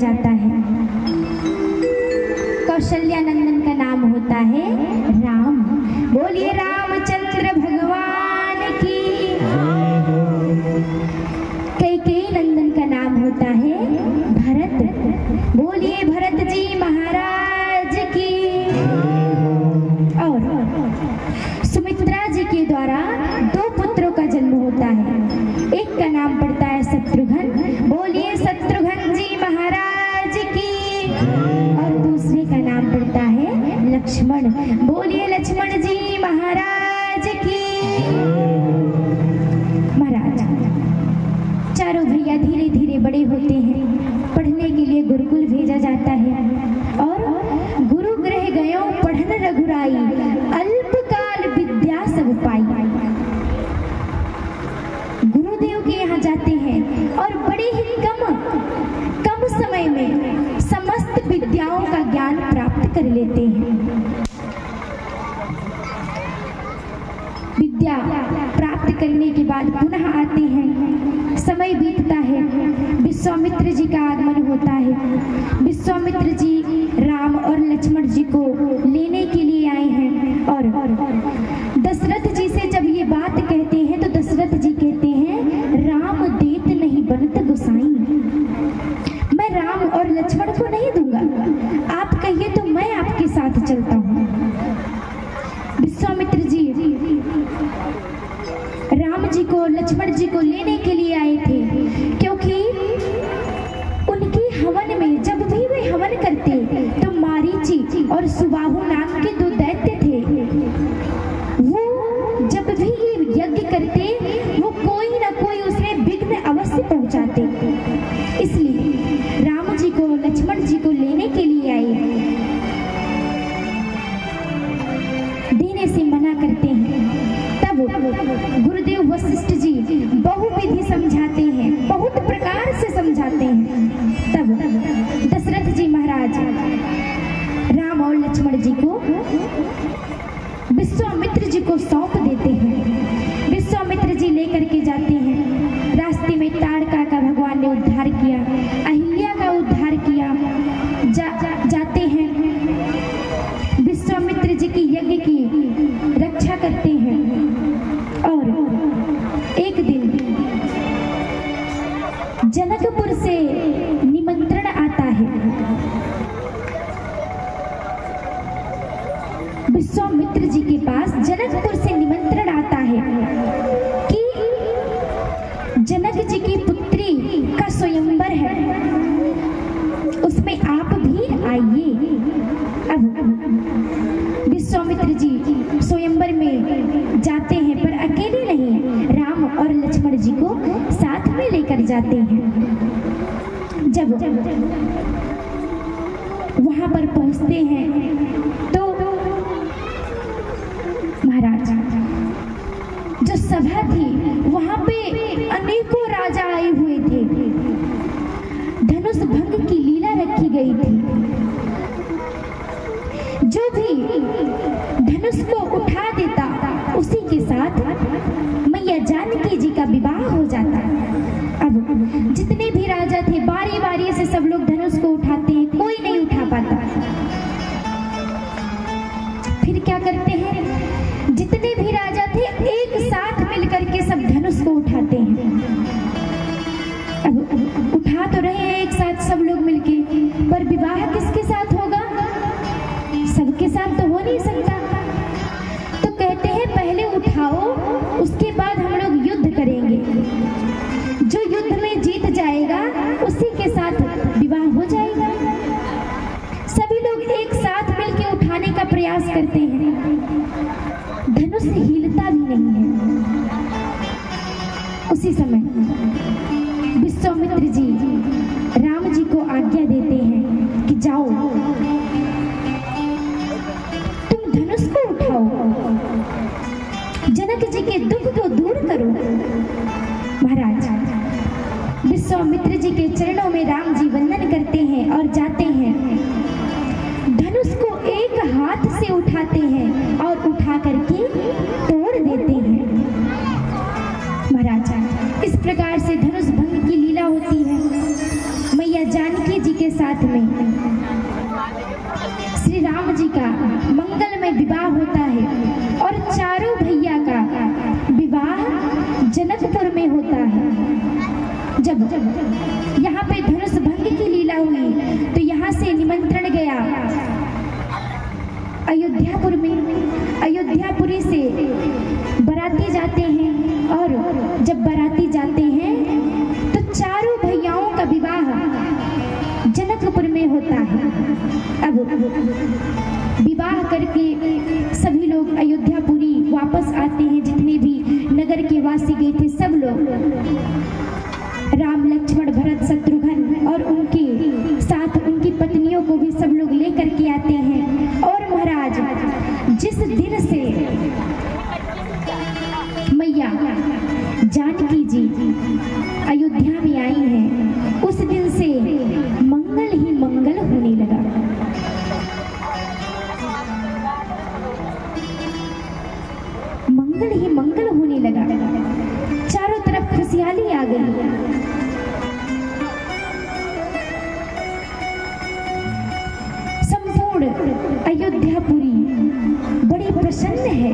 जाता है। कौशल्या नंदन का नाम होता है राम। बोलिए रामचंद्र भगवान की। कैकेयी नंदन का नाम होता है भरत। बोलिए भरत जी महाराज की। और सुमित्रा जी के द्वारा 2 पुत्रों का जन्म होता है। एक का नाम पड़ता है शत्रुघ्न। बोलिए शत्रुघ्न जी महाराज की। और दूसरे का नाम पड़ता है लक्ष्मण। बोलिए लक्ष्मण जी महाराज की। महाराज चारों भैया धीरे धीरे बड़े होते हैं। पढ़ने के लिए गुरुकुल भेजा जाता है। और गुरु गृह गयो पढ़न रघुराई, अल्पकाल विद्या सब पाई। गुरुदेव के यहाँ जाते हैं और बड़े ही कम समय में समस्त विद्याओं का ज्ञान प्राप्त कर लेते हैं। विद्या प्राप्त करने के बाद पुनः आते हैं। समय बीतता है। विश्वामित्र जी का आगमन होता है। विश्वामित्र जी राम और लक्ष्मण जी को लेने के लिए आए हैं। और दशरथ जी से जब ये बात कहते हैं तो दशरथ जी कहते हैं राम देत नहीं बनत गोसाई। मैं राम और लक्ष्मण को नहीं दूंगा, आप कहिए तो मैं आपके साथ चलता हूँ। विश्वामित्र जी राम जी को लक्ष्मण जी को लेने के लिए आए थे, क्योंकि उनकी हवन में जब भी वे हवन करते तो मारीची और सुबाहु नाम के 2 दैत्य थे। वो जब भी ये यज्ञ करते वो कोई ना कोई उसमें विघ्न अवश्य पहुंचाते। इसलिए राम जी को लक्ष्मण जी को लेने के लिए आए, देने से मना करते हैं। तब गुरुदेव वशिष्ठ जी बहुविधि समझाते हैं, बहुत प्रकार से समझाते हैं। तब दशरथ जी महाराज राम और लक्ष्मण जी को विश्वामित्र जी को सौंप देते हैं। विश्वामित्र जी लेकर के जाते हैं। रास्ते में ताड़का का भगवान ने उद्धार किया, अहिल्या का उद्धार किया। जाते हैं विश्वामित्र जी की यज्ञ की रक्षा करते हैं। और एक दिन जनकपुर से निमंत्रण आता है। विश्वामित्र जी के पास जनकपुर से निमंत्रण आता है कि जनक जी की पुत्री का स्वयंवर है, उसमें आप भी आइए। अब विश्वामित्र जी स्वयंवर में जाते हैं, पर अकेले नहीं, राम और लक्ष्मण जी को साथ में लेकर जाते हैं। जब वहां पर पहुंचते हैं तो महाराज जो सभा थी वहां पे अनेकों राजा आए हुए थे। धनुष भंग की लीला रखी गई थी। जो भी धनुष को उठा देता उसी के साथ मैया जानकी जी का विवाह हो जाता। अब जितने भी राजा थे बारी बारी से सब लोग धनुष को उठाते हैं, कोई नहीं उठा पाता। फिर क्या करते हैं, जितने भी राजा थे एक साथ मिलकर के सब धनुष को उठाते हैं। अब उठा तो रहे हैं एक साथ सब लोग मिलके, पर विवाह किसके साथ होगा? सबके साथ तो हो नहीं सकता। तो कहते हैं पहले उठाओ, उसके बाद हम लोग युद्ध करेंगे। जो युद्ध में जीत जाएगा उसी के साथ विवाह हो जाएगा। सभी लोग एक साथ मिलके उठाने का प्रयास करते हैं। धनुष हिलता भी नहीं है। उसी समय विश्वामित्र जी राम जी को आज्ञा देते हैं कि जाओ तुम धनुष को उठाओ, जनक जी के दुख को दूर करो। महाराज विश्वामित्र जी के चरणों में राम जी वंदन करते हैं और जाते हैं। धनुष को एक हाथ से उठाते हैं और उठा करके तोड़ देते हैं। महाराज इस प्रकार से धनुष भंग की लीला होती है। मैया जानकी जी के साथ साथ में श्री राम जी का मंगलमय विवाह होता है और चारों भैया का विवाह जनकपुर में होता है। जब यहाँ पे धनुष भंग की लीला हुई तो यहाँ से निमंत्रण गया अयोध्यापुर में। अयोध्यापुरी से बाराती जाते हैं और जब बाराती जाते हैं तो चारों भैयाओं का विवाह जनकपुर में होता है। अब विवाह करके सभी लोग अयोध्यापुरी वापस आते हैं। जितने भी नगर के वासी गए थे सब लोग, राम लक्ष्मण भरत शत्रुघ्न और उनके साथ उनकी पत्नियों को भी सब लोग लेकर के आते हैं। और महाराज जिस दिन से मैया जानकी जी अयोध्या में आई हैं उस दिन से मंगल ही मंगल होने लगा। मंगल ही मंगल होने लगा, चारों तरफ खुशहाली आ गई। संपूर्ण अयोध्यापुरी बड़ी प्रसन्न है।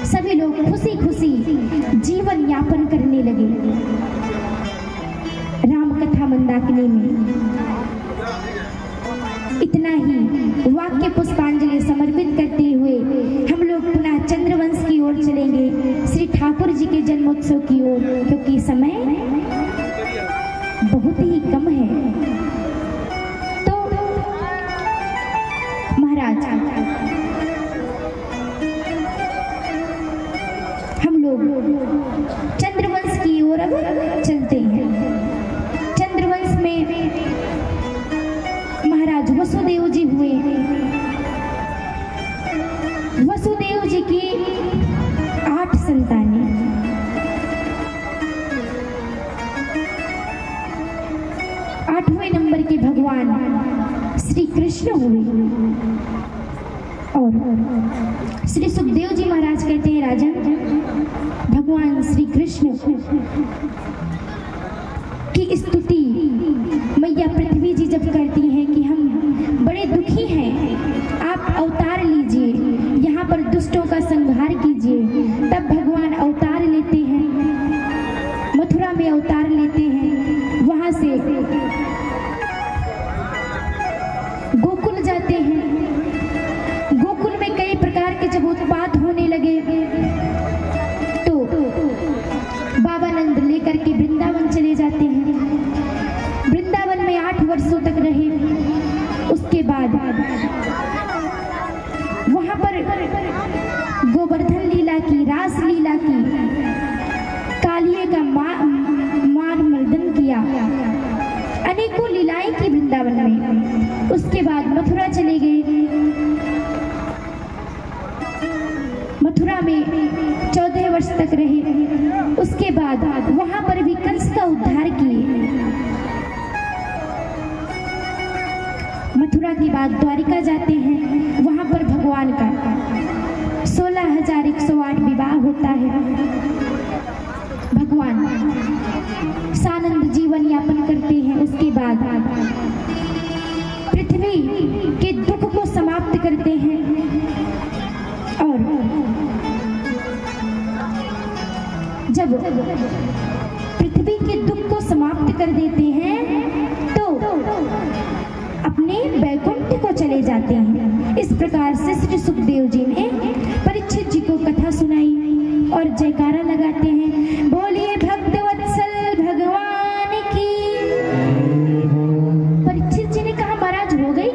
सभी लोग खुशी खुशी जीवन यापन करने लगे। राम कथा मंदाकिनी में इतना ही वाक्य पुष्पांजलि समर्पित करते हुए हम लोग पुनः चंद्रवंश की ओर चलेंगे, श्री ठाकुर जी के जन्मोत्सव की ओर, क्योंकि समय बहुत ही कम है। तो महाराज हम लोग चंद्रवंश की ओर अब चलते हैं। चंद्रवंश में महाराज वसुदेव जी हुए। वसुदेव जी की 8 संतानें। 8वें नंबर के भगवान श्री कृष्ण हुए। और श्री सुखदेव जी महाराज कहते हैं, राजन भगवान श्री कृष्ण की स्तुति मैया पृथ्वी जी जब करती हैं कि हम बड़े दुखी हैं, आप अवतार लीजिए, यहाँ पर दुष्टों का संहार कीजिए, तब भगवान अवतार लेते हैं, मथुरा में अवतार लेते हैं, वहां से गोकुल जाते हैं। गोकुल में कई प्रकार के जब उत्पात होने लगे तो बाबा नंद लेकर के वृंदावन चले जाते हैं। वृंदावन में 8 वर्षों तक रहे। उसके बाद वहां पर गोवर्धन लीला की, रास लीला की, कालिये का मार मर्दन किया, अनेकों लीलाएं की वृंदावन में। उसके बाद मथुरा चले गए। मथुरा में 14 वर्ष तक रहे। उसके बाद वहां पर भी कंस का उद्धार किए। मथुरा के बाद द्वारिका जाते हैं, वहां पर भगवान का 16,108 विवाह होता है। भगवान सानंद जीवन यापन करते हैं। उसके बाद पृथ्वी के दुख को समाप्त करते हैं और जब पृथ्वी के दुख को समाप्त कर देते हैं तो अपने वैकुंठ को चले जाते हैं। इस प्रकार से श्री सुखदेव जी ने परीक्षित जी को कथा सुनाई और जयकारा लगाते हैं, बोलिए भक्तवत्सल भगवान की। परीक्षित जी ने कहा, महाराज हो गई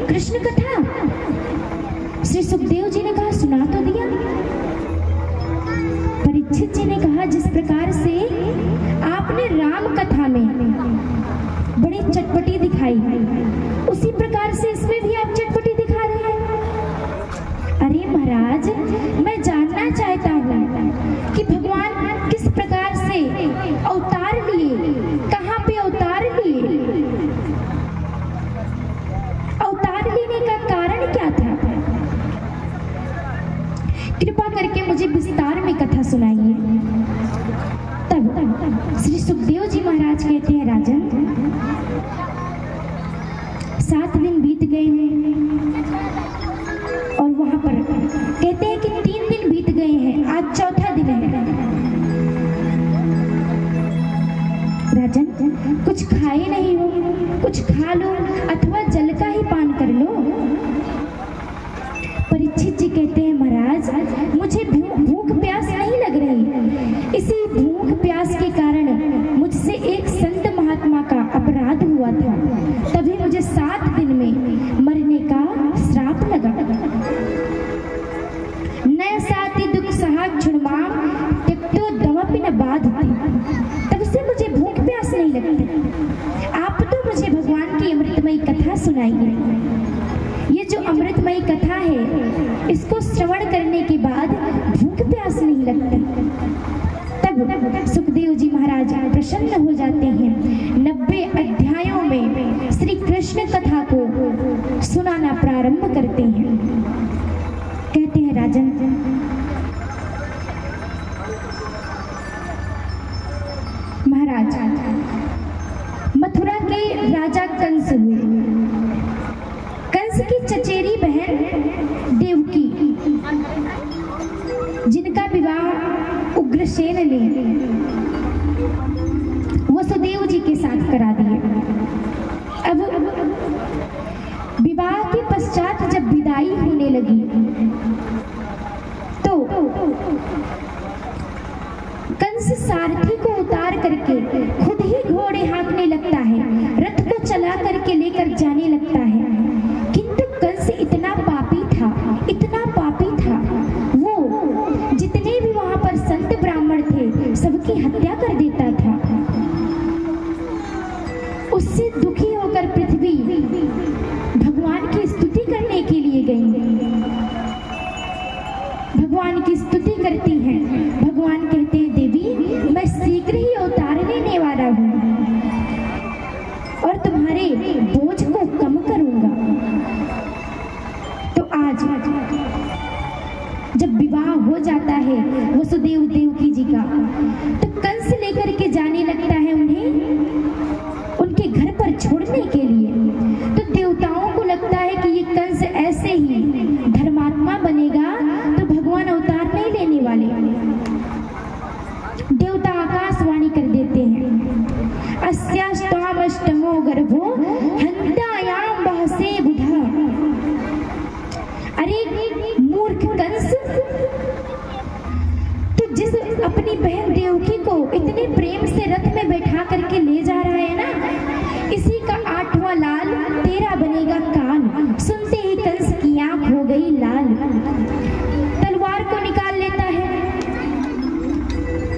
कृष्ण कथा? श्री सुखदेव जी ने कहा, सुना तो दिया। परीक्षित जी ने कहा, जिस प्रकार से आपने राम कथा में बड़ी चटपटी दिखाई, उसी प्रकार से इसमें भी आप चटपटी दिखा रहे हैं। अरे महाराज, मैं जानना चाहता हूँ कि भगवान किस प्रकार से अवतार लिए, कहाँ पे अवतार लिए, अवतार लेने का कारण क्या था? कृपा करके मुझे विस्तार में कथा सुनाइए। तब श्री सुखदेव जी महाराज कहते हैं, राजन कुछ खा लो अथवा जल का ही पान कर लो। परीक्षित जी कहते हैं महाराज मुझे भूख प्यास नहीं लग रही। इसी भूख प्यास के कारण मुझसे एक संत महात्मा का अपराध हुआ था, तभी मुझे 7 दिन में मरने का श्राप लगा। न साथी दुख सहा छुड़माम त्यक्तो दमपि न बाधते। तब से मुझे भूख प्यास नहीं लगती। आप तो मुझे भगवान की अमृतमयी कथा सुनाइए। ये जो अमृतमयी कथा है इसको श्रवण करने के बाद भूख प्यास नहीं लगती। तब सुखदेव जी महाराज प्रसन्न हो जाते हैं। 90 अध्यायों में श्री कृष्ण कथा को सुनाना प्रारंभ करते हैं। कहते हैं राजन, महाराज मथुरा के राजा कंस हुए। कंस की चचेरी बहन देवकी, जिनका विवाह उग्रसेन ने वसुदेव जी के साथ करा दिया। अब विवाह के पश्चात जब विदाई होने लगी तो कंस सारथी को उतार करके खुद ही घोड़े हाँकने लगता है, रथ को चला करके लेकर जाने लगता है। किंतु कंस इतना पापी था, इतना पापी था, वो जितने भी वहां पर संत ब्राह्मण थे सबकी हत्या कर देता था। उससे दुखी होकर पृथ्वी भगवान की स्तुति करने के लिए गई। भगवान की स्तुति करती हैं। भगवान कहते हैं देवी मैं शीघ्र ही अवतार लेने वाला हूँ और तुम्हारे बोझ को कम करूंगा। तो आज जब विवाह हो जाता है वसुदेव देवकी जी का, तो कंस लेकर के जाने लगता है उन्हें उनके घर पर छोड़ने के लिए। तो देवताओं को लगता है कि ये कंस ऐसे ही धर्मात्मा बनेगा तो भगवान अवतार नहीं लेने वाले। देवता आकाशवाणी कर देते हैं अस्यास्त्वामष्टमो गर्भो हन्तायाम बहसे बुधा। अरे मूर्ख कंस, तो जिस अपनी बहन देवकी को इतने प्रेम से रथ में बैठा करके ले जा रहा है ना, इसी का 8वां लाल तेरा बनेगा काल। सुनते ही कंस की आंख हो गई लाल, तलवार को निकाल लेता है,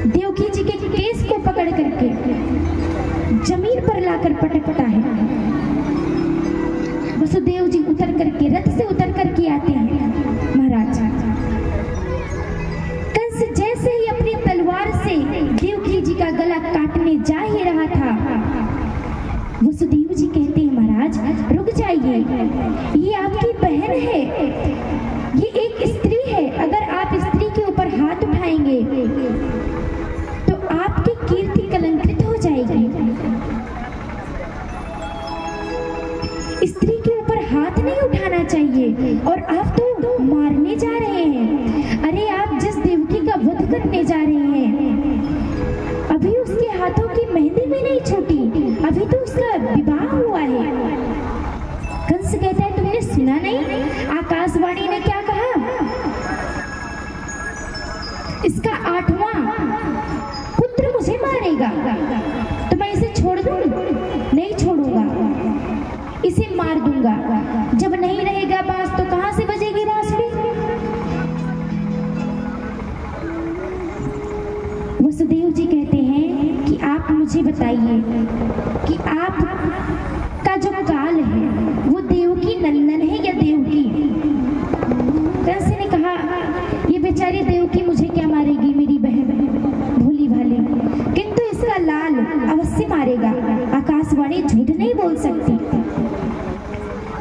देवकी जी के केस को पकड़ करके जमीन पर लाकर पटकता है। वसुदेव जी उतर करके रथ से उतर करके आते हैं। महाराज कंस जैसे ही अपनी तलवार से देवकी जी का गला काटने जा ही रहा था, वसुदेव जी कहते हैं महाराज रुक जाइए, ये आपकी बहन है, ये एक स्त्री है। अगर आप स्त्री के ऊपर हाथ उठाएंगे तो आपकी कीर्ति कलंकित हो जाएगी। स्त्री के ऊपर हाथ नहीं उठाना चाहिए और आप तो मारने जा रहे हैं। अरे आप जिस देवकी का वध करने जा रहे हैं अभी उसके हाथों की मेहंदी भी नहीं छूटी, अभी तो उसका विवाह हुआ है। कंस कहता है तुमने सुना नहीं आकाशवाणी ने क्या कहा? इसका 8वां पुत्र मुझे मारेगा तो मैं इसे छोड़ दूं? नहीं छोड़ूंगा, इसे मार दूंगा। जब नहीं रहेगा बांस तो कहां से बजेगी बांसुरी? वसुदेव जी कहते हैं कि आप मुझे बताइए कि आप का जो काल है वो देवकी नंदन है या देवकी? कंस ने कहा ये बेचारी देवकी मुझे क्या मारेगी, मेरी बहन भोली भाली, किंतु इसका लाल अवश्य मारेगा। आकाशवाणी झूठ नहीं बोल सकती।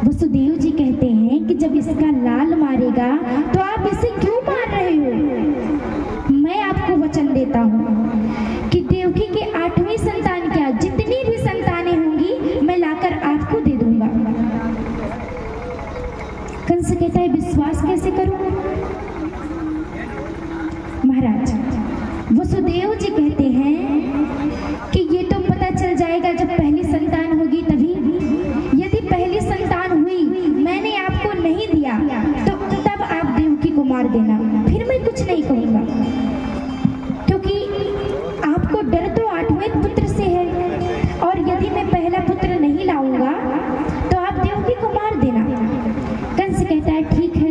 वसुदेव जी कहते हैं कि जब इसका लाल मारेगा तो आप इसे क्यों मार रहे हो? मैं आपको वचन देता हूँ कि देवकी के 8वीं संतान क्या जितनी भी संतानें होंगी मैं लाकर आपको दे दूंगा। कंस कहता है विश्वास कैसे करूं? महाराज वसुदेव जी कहते हैं कि ये तो पता चल जाएगा जब पहली संतान होगी तभी। मार देना, फिर मैं कुछ नहीं कहूँगा, क्योंकि आपको डर तो 8वें पुत्र से है, और यदि मैं पहला पुत्र नहीं लाऊंगा तो आप देवकी को मार देना। कंस कहता है ठीक है।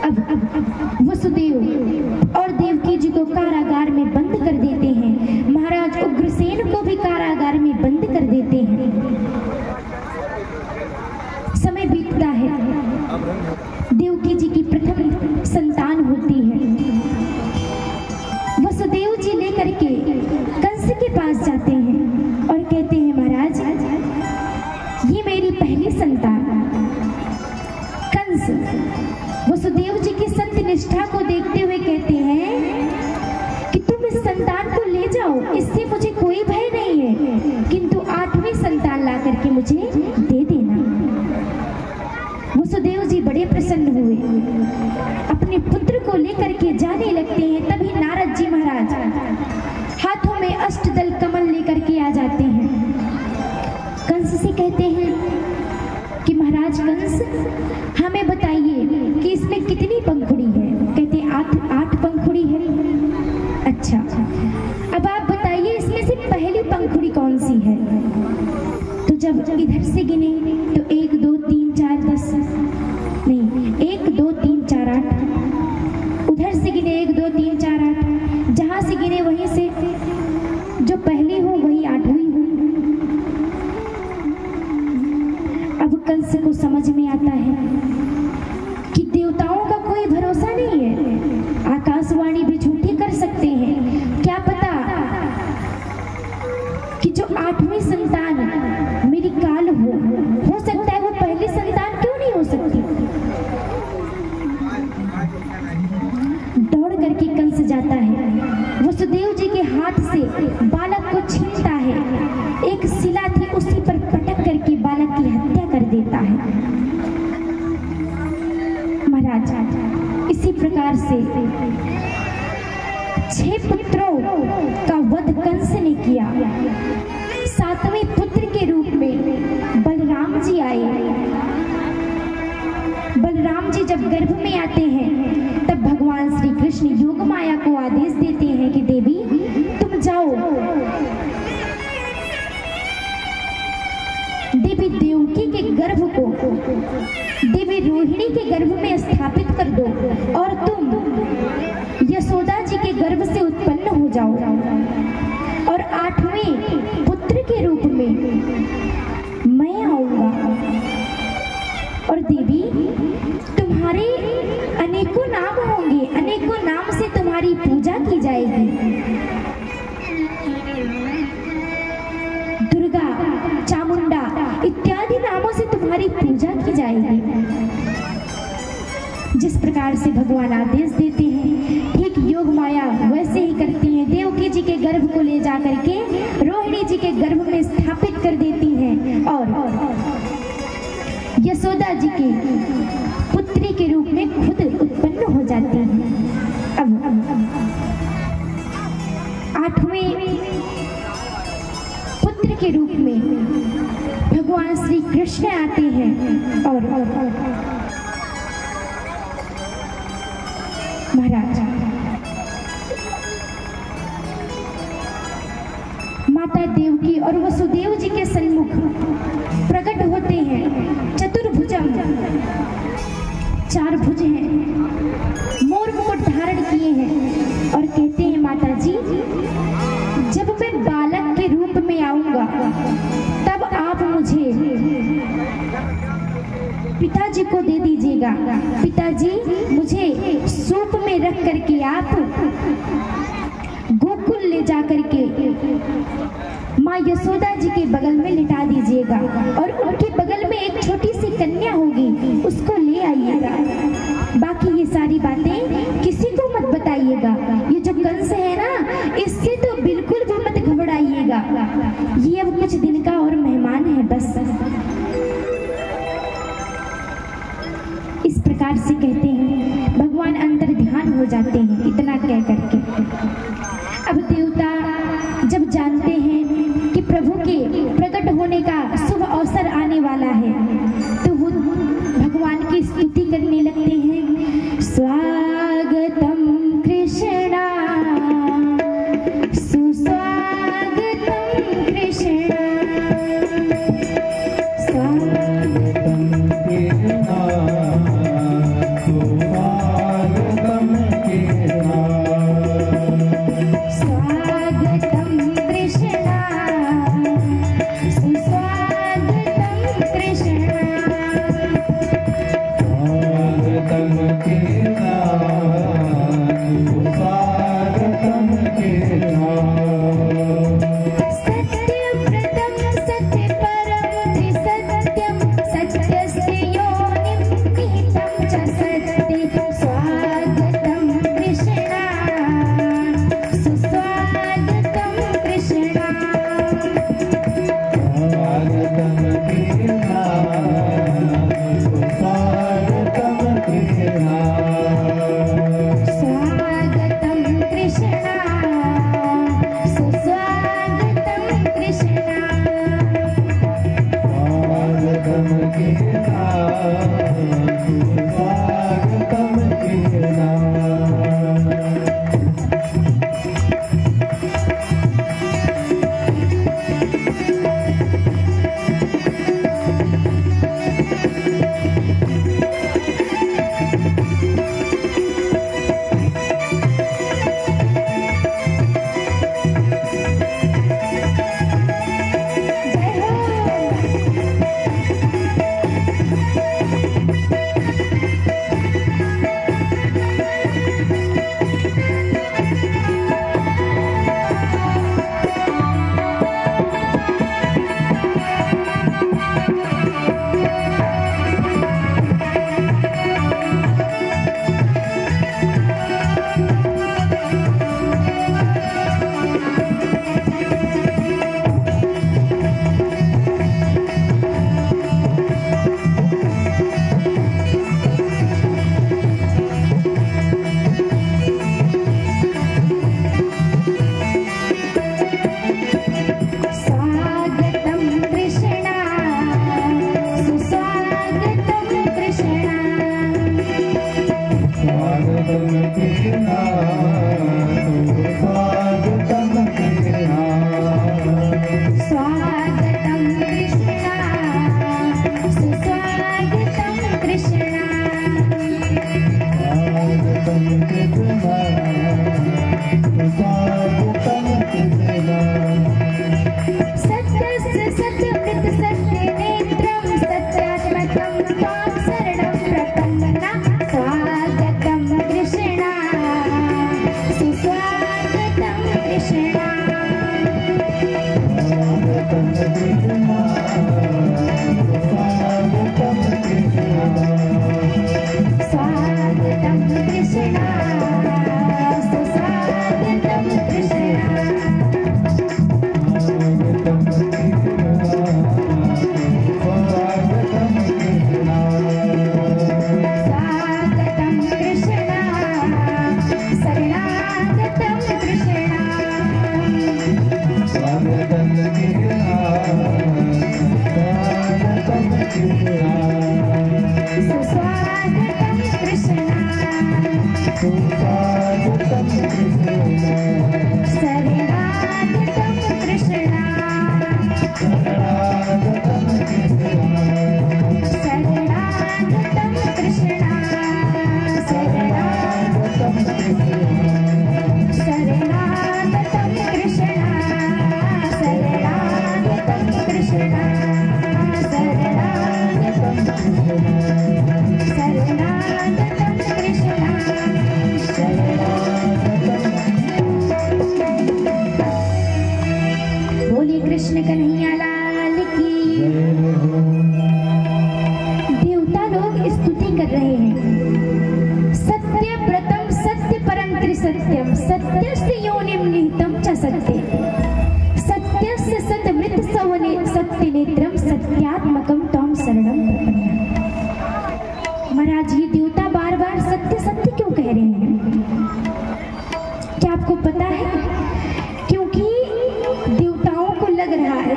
अब वसुदेव और देवकी जी को कारागार में बंद कर देते हैं, महाराज उग्रसेन को भी कारागार में बंद कर देते हैं। समय बीतता है, देवकी जी की प्रथम संतान होती है। वसुदेव जी लेकर के कंस के पास जाते हैं और कहते हैं महाराज ये मेरी पहली संतान। कंस वसुदेव जी की सत्य निष्ठा को देखते हुए कहते हैं कि तुम इस संतान को ले जाओ, इससे मुझे कोई भय नहीं है, किंतु 8वीं संतान ला करके मुझे दे देना। वसुदेव जी बड़े प्रसन्न हुए, अपने पुत्र को लेकर के जाने लगते हैं। तभी नारद जी महाराज हाथों में अष्टदल कमल लेकर के आ जाते हैं। कंस से कहते हैं कि महाराज कंस हमें बताइए कि इसमें कितनी पंखुड़ी है। कहते हैं 8 पंखुड़ी है। अच्छा, अब आप बताइए इसमें से पहली पंखुड़ी कौन सी है। तो जब इधर से गिने तो 1 2 3 4 10 नहीं 1 2 3 4 8, उधर से गिने 1 2 3 4 8, जहां से गिने वहीं से जो पहली हो वही 8वीं हो। अब कंस को समझ में आता है कि देवताओं का कोई भरोसा नहीं है, आकाशवाणी भी झूठी कर सकते हैं, क्या पता कि जो 8वीं संतान मेरी काल हो सकता है वो पहली संतान क्यों नहीं हो सकती। दौड़ करके कंस जाता है, वसुदेव जी के हाथ से बालक को छीनता है, एक शिला थी उसी पर पटक करके बालक की हत्या कर देता है। महाराज इसी प्रकार से 6 पुत्रों का वध कंस ने किया। 7वें पुत्र के रूप में बलराम जी आए। बलराम जी जब गर्भ में आते हैं तब भगवान श्री कृष्ण योग माया को आदेश देते हैं कि देवी तुम जाओ, देवी देवकी के गर्भ को देवी रोहिणी के गर्भ में स्थापित कर दो और तुम यशोदा जी के गर्भ से उत्पन्न हो जाओ, और 8वें पुत्र के रूप में मैं आऊंगा, और देवी तुम्हारे अनेकों नाम होंगे, अनेकों नाम से तुम्हारी पूजा की जाएगी। दुर्गा, चामुंडा इत्यादि नामों से तुम्हारी पूजा की जाएगी। जिस प्रकार से भगवान आदेश देते हैं ठीक योग माया वैसे ही करती हैं। देवकी जी के गर्भ को ले जा करके रोहिणी जी के गर्भ में स्थापित कर देती हैं और यशोदा जी की पुत्री के रूप में खुद उत्पन्न हो जाती हैं। अब 8वें पुत्र के रूप में भगवान श्री कृष्ण आते हैं और महाराज माता देवकी और वसुदेव जी के सन्मुख प्रकट होते हैं। चतुर्भुजम, 4 भुज हैं, मोर मुकुट धारण किए हैं और कहते हैं माता जी जब मैं बालक के रूप में आऊंगा तब आप मुझे पिताजी को दे दीजिएगा। पिताजी मुझे सूप में रख करके आप गोकुल ले जा करके माँ यशोदा जी के बगल में लिटा दीजिएगा और उनके बगल में एक छोटी सी कन्या होगी उसको ले आइएगा। बाकी ये सारी बातें किसी को मत बताइएगा। ये जो कंस है ना इससे तो बिल्कुल भी मत घबराइएगा, ये अब कुछ दिन का और मेहमान है बस। इस प्रकार से कहते हैं भगवान अंतर ध्यान हो जाते हैं। इतना कह करके अब देवता जब जानते हैं कि प्रभु के प्रकट होने का शुभ अवसर आने वाला है तो वो भगवान की स्तुति करने लगते हैं। नमस्ते स्वागतम कृष्णा सुस्वागतम कृष्णा स्वागतम कृष्णा सुस्वागतम कृष्णा स्वागतम कृष्णा सुस्वागतम कृष्णा स्वागतम कृष्णा सुस्वागतम कृष्णा स्वागतम कृष्णा सुस्वागतम कृष्णा स्वागतम कृष्णा सुस्वागतम कृष्णा स्वागतम कृष्णा सुस्वागतम कृष्णा स्वागतम कृष्णा सुस्वागतम कृष्णा सत्यस्य सत्यमृत सत्यनेत्रं सत्यात्मकं त्वां शरणं प्रपन्ना स्वागतं कृष्णा सुस्वागतं कृष्णा स्वागतम कृष्णा सुस्वागतम कृष्णा स्वागतं कृष्णा सुस्वागतं कृष्णा स्वागतम कृष्णा स्वागतं कृष्णा शरणागतं कृष्णा स्वागतम कृष्णा सुस्वागतं कृष्णा सुस्वागतम कृष्णा शरणागतं कृष्णा शरणागतम कृष्णा शरणागतं कृष्णा शरणागतं कृष्णा शरणागतं शरणागतं कृष्णा बोलिए कृष्ण कन्हैया लाल की। देवता लोग स्तुति कर रहे हैं। सत्य व्रतम सत्य परम त्रिसत्यम सत्यस्य योनिम निहितम च सत्ये सत्यस्य सतमृत सवने सत्य नेत्रम सत्यात्मकम त्वां शरणं प्रपन्ना। महाराज ये देवता बार बार सत्य सत्य क्यों कह रहे हैं? क्या आपको पता है? क्योंकि देवताओं को लग रहा है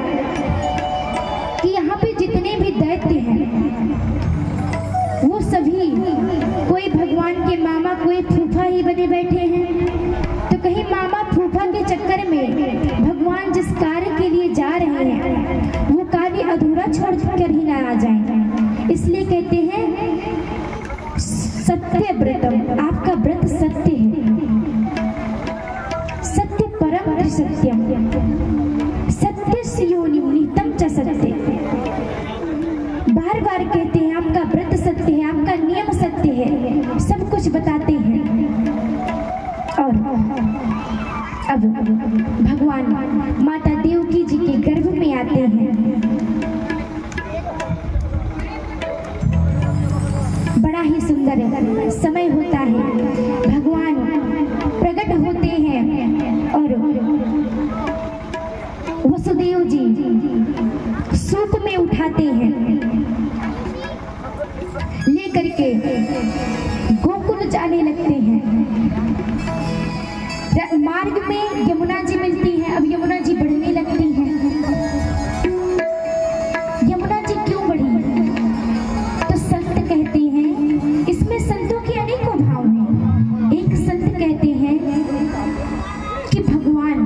कि यहाँ पे जितने भी दैत्य हैं वो सभी कोई भगवान के मामा कोई फूफा ही बने बैठे हैं। तो कहीं मामा फूफा के चक्कर में भगवान जिस कार्य के लिए जा रहे हैं वो कार्य अधूरा छोड़ कर ही ना आ जाए। इसलिए कहते हैं सत्य व्रतम, आपका व्रत सत्य है। सत्य परम त्रिसत्यम सत्यस्य योनिम निहितम च सत्य। बार बार कहते हैं आपका व्रत सत्य है, आपका नियम सत्य है, सब कुछ बताते हैं। और अब भगवान माता देवकी जी के गर्भ में आते हैं। बड़ा ही सुंदर है। समय होता है, भगवान प्रकट होते हैं और वसुदेव जी सूप में उठाते हैं, लेकर के गोकुल जाने लगते हैं। मार्ग में यमुना जी मिलती हैं। अब यमुना जी बढ़ने लगती हैं। यमुना जी क्यों बढ़ी? तो संत कहते हैं, इसमें संतों के अनेकों भाव हैं। एक संत कहते हैं कि भगवान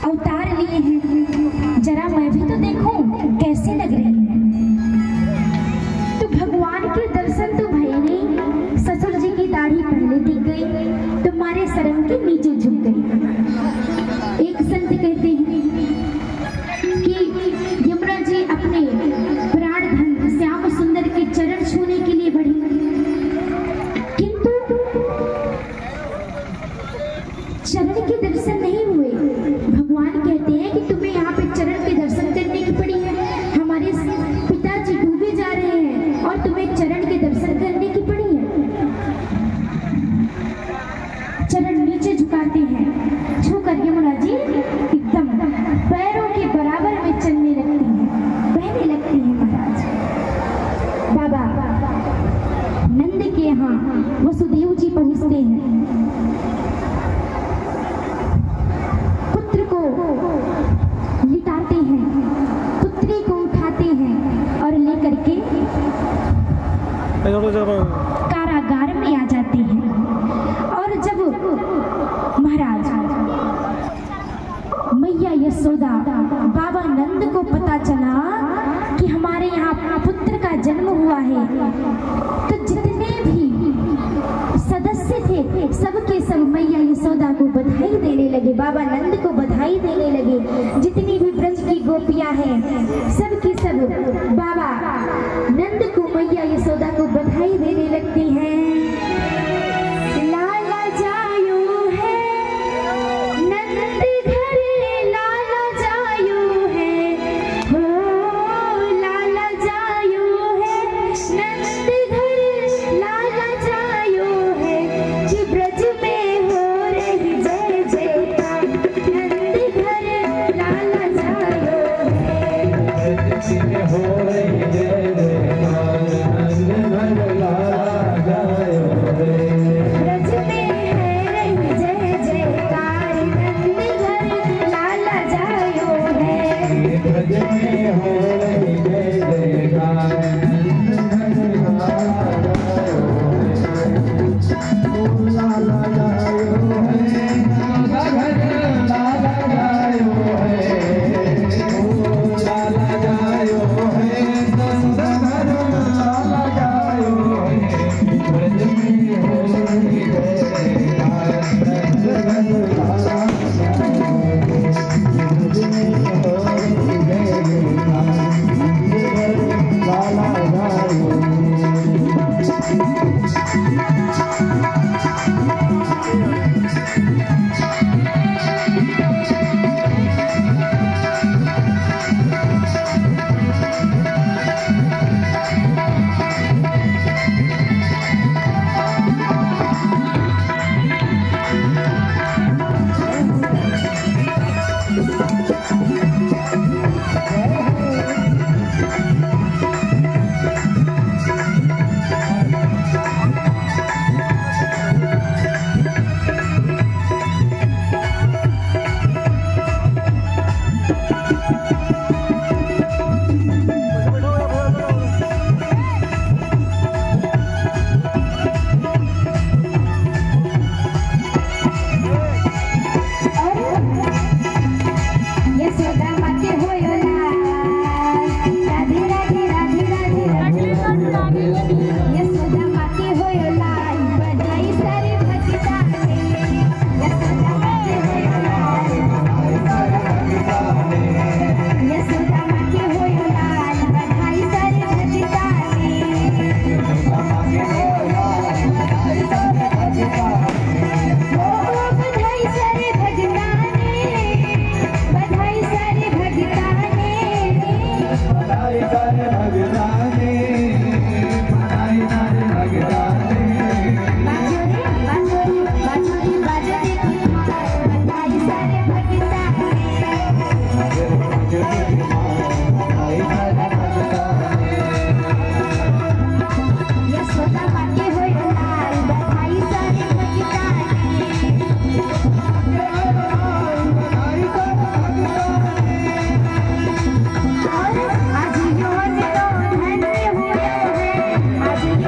अवतार लिए हैं, जरा मैं भी तो देखूं कैसे लग रही है। तो भगवान के दर्शन तो भय नहीं। ससुर जी की दाढ़ी पहले दिख गई तो मारे शर्म के नीचे झुक गई। एक संत कहते हैं कि यमुना जी अपने प्राण धन श्याम सुंदर के चरण छूने के लिए बढ़ी, किंतु चरण के दर्शन नहीं हुए। भगवान कहते हैं कि तुम्हें यहाँ पे चरण के दर्शन करने की पड़ी है। हमारे पिताजी डूबे जा रहे हैं और तुम्हें चरण के दर्शन करने की पड़ी है। चरण नीचे झुकाते हैं, छूकर यमुना जी एकदम पैरों के बराबर में चलने लगती हैं, बहने लगती हैं। महाराज बाबा नंद के यहाँ वसुदेव जी पहुँचते हैं, पुत्र को लिटाते हैं, पुत्री को उठाते हैं और लेकर के कारागार में आ जाते हैं। और जब महाराज मैया यशोदा बाबा नंद को पता चला कि हमारे यहाँ पुत्र का जन्म हुआ है, तो जितने भी सदस्य थे सबके सब मैया यशोदा को बधाई देने लगे, बाबा नंद को बधाई देने लगे। जितनी भी ब्रज की गोपियां हैं सबकी सब बाबा नंद को मैया यशोदा को बधाई देने लगती हैं।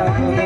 नाच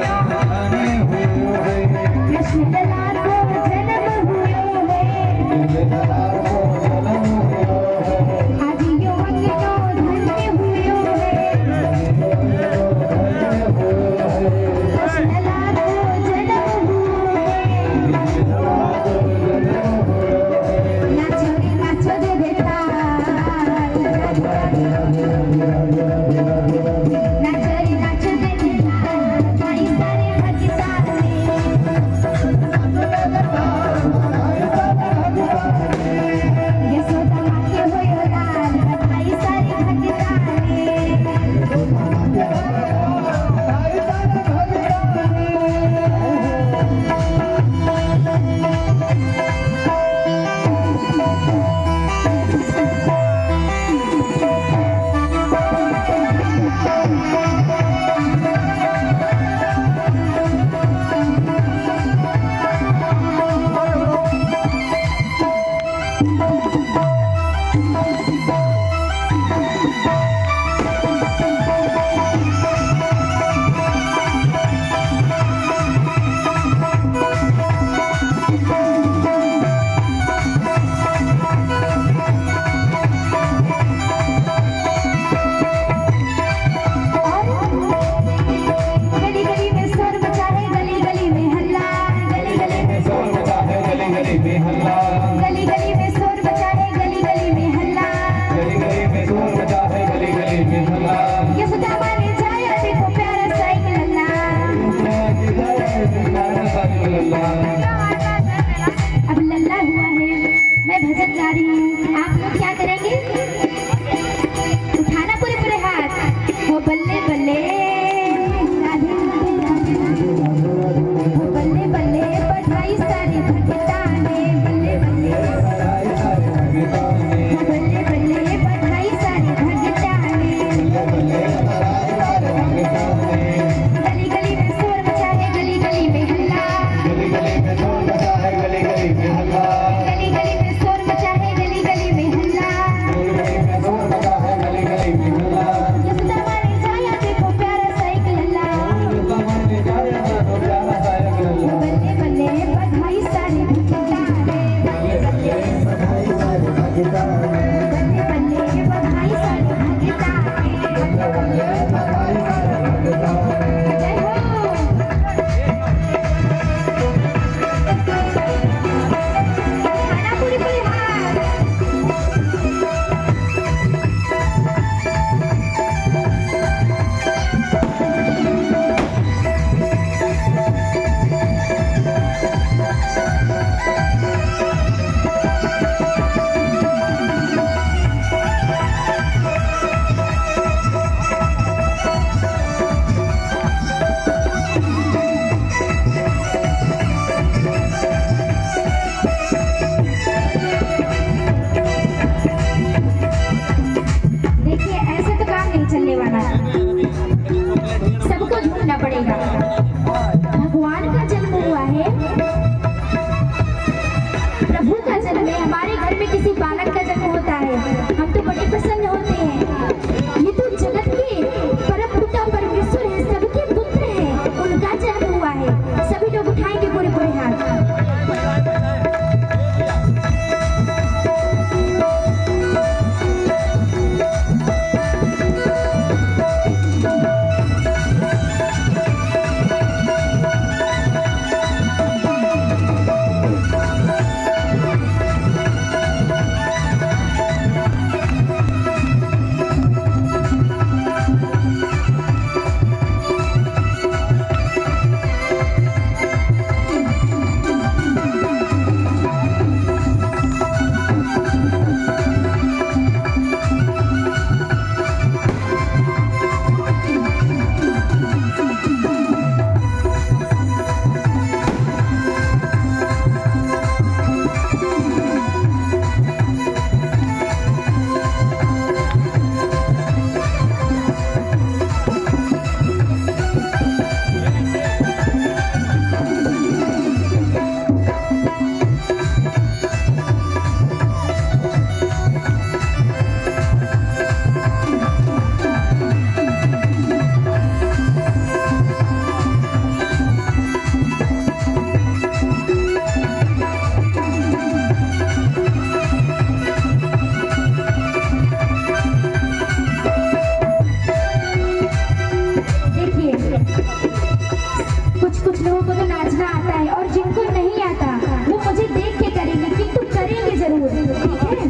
लोगों को तो नाचना आता है और जिनको नहीं आता वो मुझे देख के करेंगे, किंतु करेंगे जरूर, ठीक है।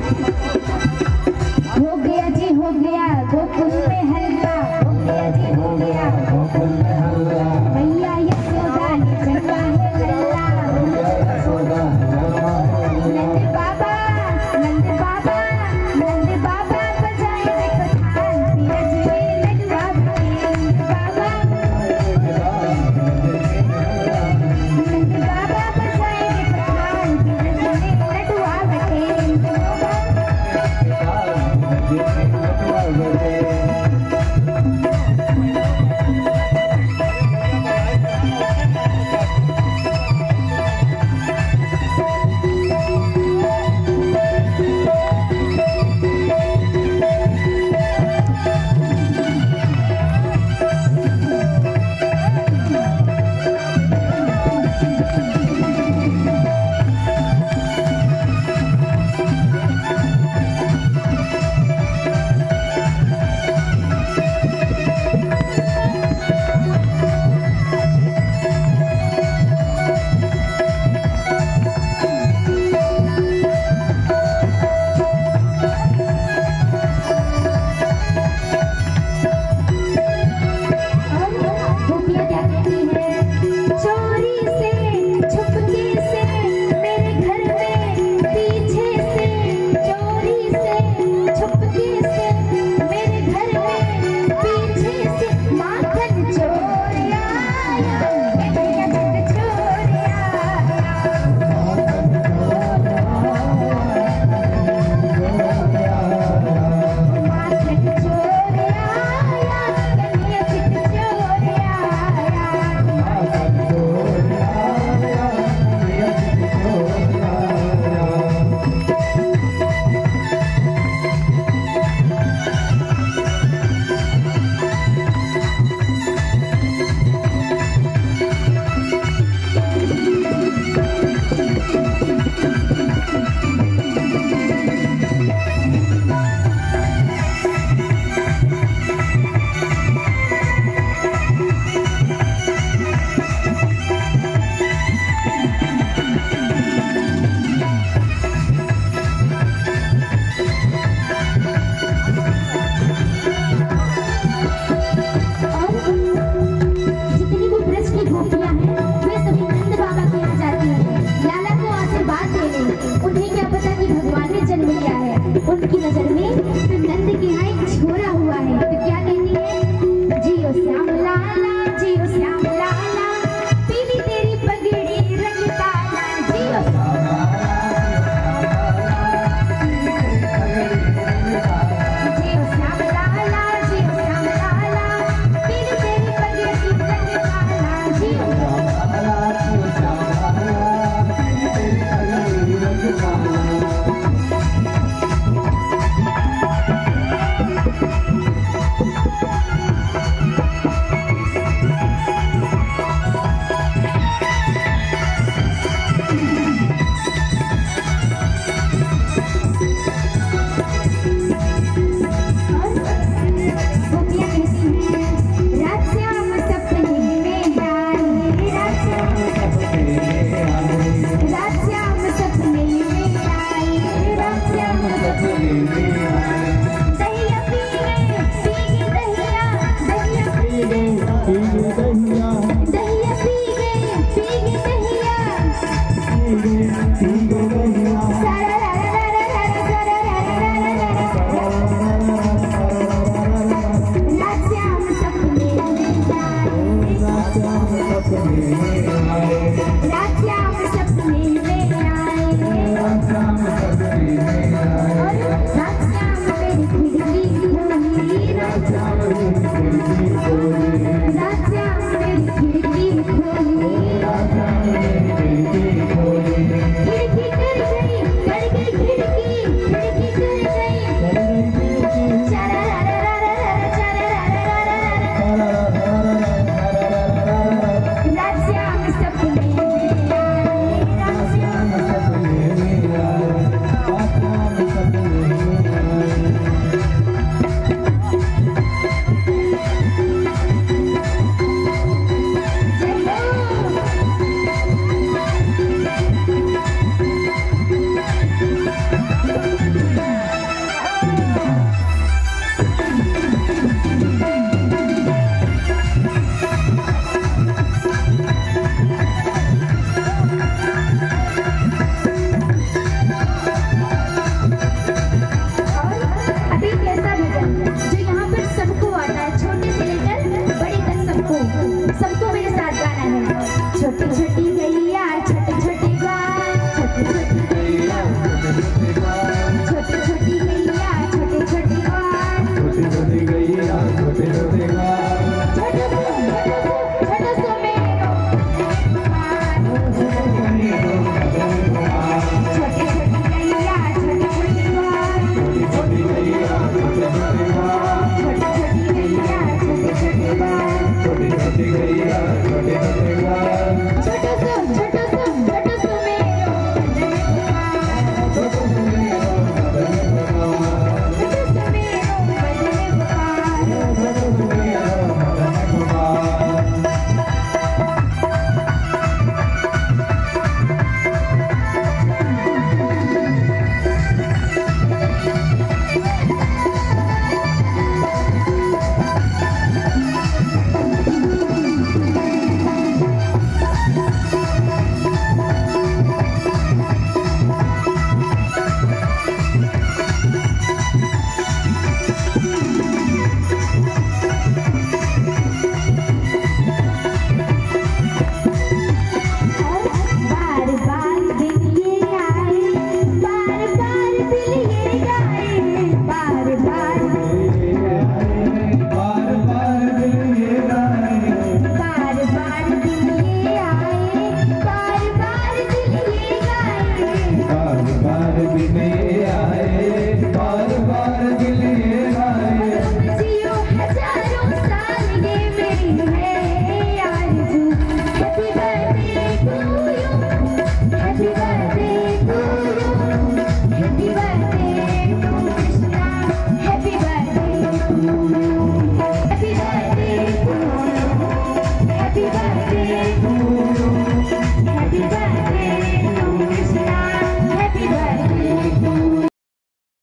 हो गया जी हो गया गोकुल में हलवा, हो गया जी हो गया गोकुल में हलवा, भैया यशोदा ने जन्मा है लल्ला, यशोदा नंद बाबा नंद बाबा नंद बाबा बजाए देखो थाल, बीरज में लडुआ बटे नंद बाबा, नंद बाबा बजाए देखो थाल, बीरज में लडुआ बटे नंद बाबा। उनकी नजर में तो नंद के यहाँ एक छोरा हुआ है, तो क्या कहती है, जियो श्याम लाला जियो श्याम लाला, पीली तेरी पगड़ी रंग काला, जियो जियो श्याम लाला जियो श्याम लाला, पीली तेरी पगड़ी रंग काला, जियो साथ गाना है। छोटी छोटी